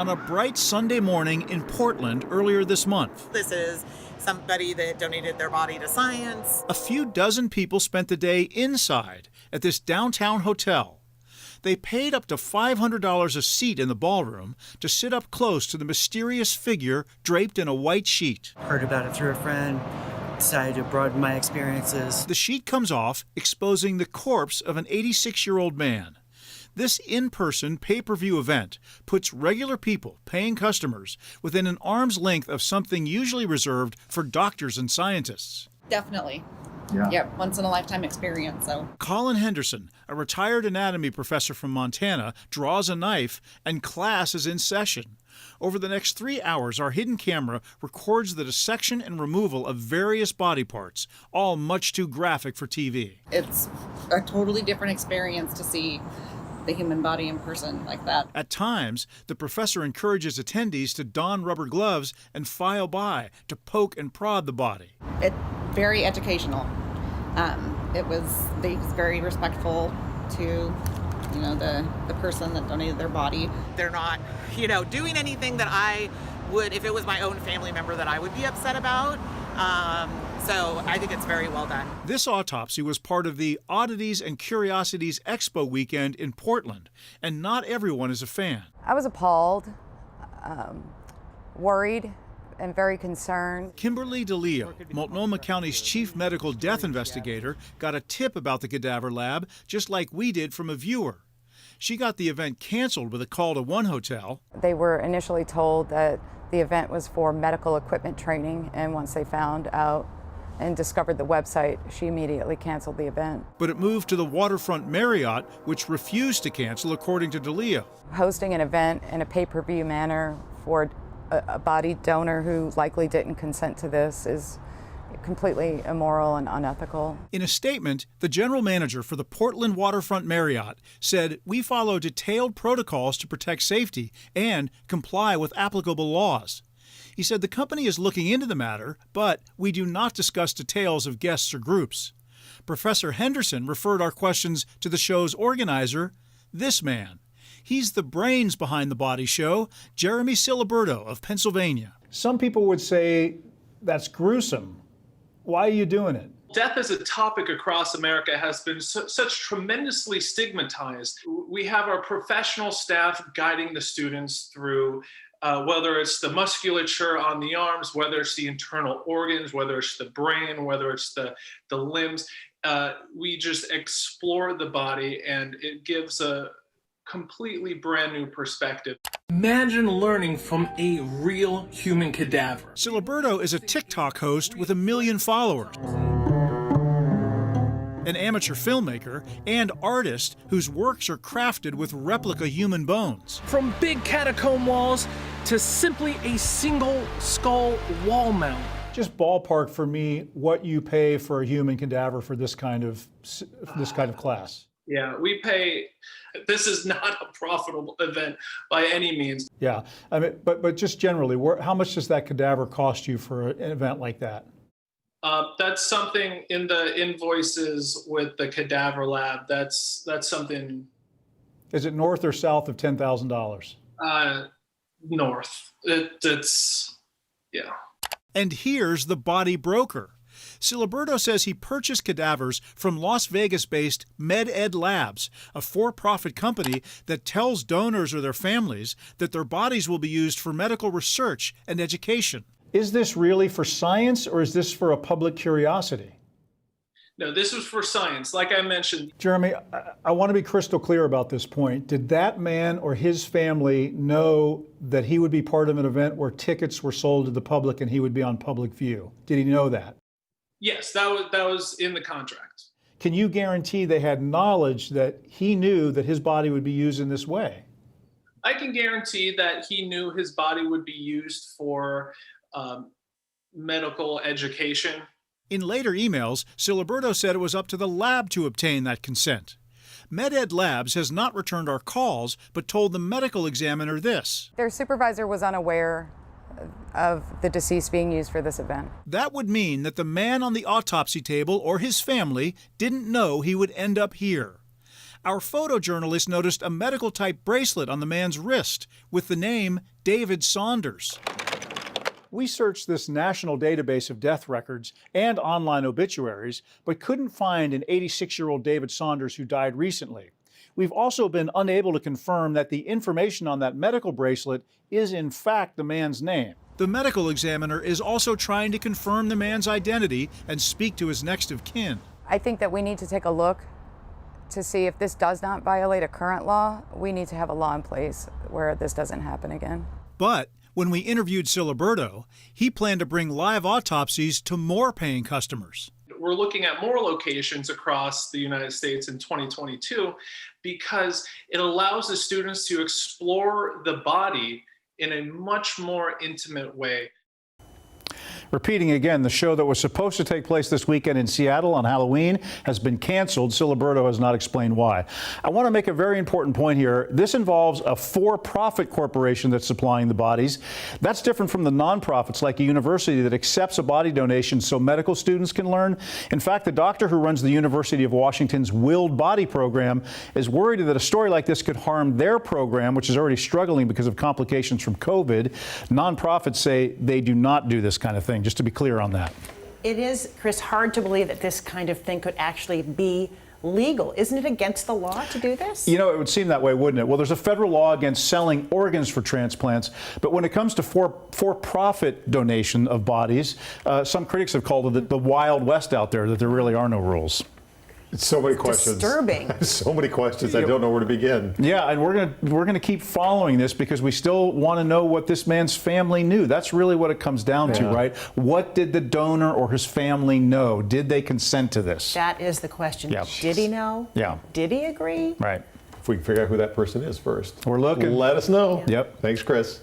on a bright Sunday morning in Portland earlier this month. This is somebody that donated their body to science. A few dozen people spent the day inside at this downtown hotel. They paid up to $500 a seat in the ballroom to sit up close to the mysterious figure draped in a white sheet. Heard about it through a friend, decided to broaden my experiences. The sheet comes off, exposing the corpse of an 86-year-old man. This in-person pay-per-view event puts regular people, paying customers, within an arm's length of something usually reserved for doctors and scientists. Definitely. Yeah. Yep, once-in-a-lifetime experience. So, Colin Henderson, a retired anatomy professor from Montana, draws a knife, and class is in session. Over the next 3 hours, our hidden camera records the dissection and removal of various body parts, all much too graphic for TV. it's a totally different experience to see the human body in person like that. At times, the professor encourages attendees to don rubber gloves and file by to poke and prod the body. It's very educational. He was very respectful to, the person that donated their body. They're not, doing anything that I would, if it was my own family member, that I would be upset about. So I think it's very well done. This autopsy was part of the Oddities and Curiosities Expo weekend in Portland, and not everyone is a fan. I was appalled, worried, and very concerned. Kimberly DeLeo, Multnomah County's chief medical death investigator, got a tip about the cadaver lab just like we did from a viewer. She got the event canceled with a call to one hotel. They were initially told that the event was for medical equipment training, and once they found out and discovered the website, she immediately canceled the event. But it moved to the Waterfront Marriott, which refused to cancel, according to DeLeo. Hosting an event in a pay-per-view manner for a body donor who likely didn't consent to this is completely immoral and unethical. In a statement, the general manager for the Portland Waterfront Marriott said, "We follow detailed protocols to protect safety and comply with applicable laws." He said the company is looking into the matter, but we do not discuss details of guests or groups. Professor Henderson referred our questions to the show's organizer, this man. He's the brains behind the body show, Jeremy Siliberto of Pennsylvania. Some people would say that's gruesome. Why are you doing it? Death as a topic across America has been such tremendously stigmatized. We have our professional staff guiding the students through whether it's the musculature on the arms, whether it's the internal organs, whether it's the brain, whether it's the limbs. We just explore the body, and it gives a completely brand new perspective. Imagine learning from a real human cadaver. Siliberto is a TikTok host with 1 million followers, an amateur filmmaker and artist whose works are crafted with replica human bones. From big catacomb walls to simply a single skull wall mount. Just ballpark for me what you pay for a human cadaver for this kind of class. Yeah, we pay. This is not a profitable event by any means. Yeah, I mean, but just generally, how much does that cadaver cost you for an event like that? That's something in the invoices with the cadaver lab. That's something. Is it north or south of $10,000? North. It's yeah. And here's the body broker. Siliberto says he purchased cadavers from Las Vegas-based MedEd Labs, a for-profit company that tells donors or their families that their bodies will be used for medical research and education. Is this really for science, or is this for a public curiosity? No, this was for science, like I mentioned. Jeremy, I want to be crystal clear about this point. Did that man or his family know that he would be part of an event where tickets were sold to the public and he would be on public view? Did he know that? Yes, that was in the contract. Can you guarantee they had knowledge that he knew that his body would be used in this way? I can guarantee that he knew his body would be used for medical education. In later emails, Siliberto said it was up to the lab to obtain that consent. MedEd Labs has not returned our calls, but told the medical examiner this. Their supervisor was unaware of the deceased being used for this event. That would mean that the man on the autopsy table or his family didn't know he would end up here. Our photojournalist noticed a medical-type bracelet on the man's wrist with the name David Saunders. We searched this national database of death records and online obituaries, but couldn't find an 86-year-old David Saunders who died recently. We've also been unable to confirm that the information on that medical bracelet is in fact the man's name. The medical examiner is also trying to confirm the man's identity and speak to his next of kin. I think that we need to take a look to see if this does not violate a current law. We need to have a law in place where this doesn't happen again. But when we interviewed Siliberto, he planned to bring live autopsies to more paying customers. We're looking at more locations across the United States in 2022 because it allows the students to explore the body in a much more intimate way. Repeating again, the show that was supposed to take place this weekend in Seattle on Halloween has been canceled. Siliberto has not explained why. I want to make a very important point here. This involves a for-profit corporation that's supplying the bodies. That's different from the nonprofits like a university that accepts a body donation so medical students can learn. In fact, the doctor who runs the University of Washington's Willed Body program is worried that a story like this could harm their program, which is already struggling because of complications from COVID. Nonprofits say they do not do this kind of thing, just to be clear on that. It is, Chris, hard to believe that this kind of thing could actually be legal. Isn't it against the law to do this? You know, it would seem that way, wouldn't it? Well, there's a federal law against selling organs for transplants, but when it comes to for-profit donation of bodies, some critics have called it the Wild West out there, that there really are no rules. So many questions. Disturbing. So many questions. I don't know where to begin. Yeah, and we're gonna keep following this because we still want to know what this man's family knew. That's really what it comes down to, right? What did the donor or his family know? Did they consent to this? That is the question. Yeah. Did he know? Yeah. Did he agree? Right. If we can figure out who that person is first. We're looking. Let us know. Yep. Thanks, Chris.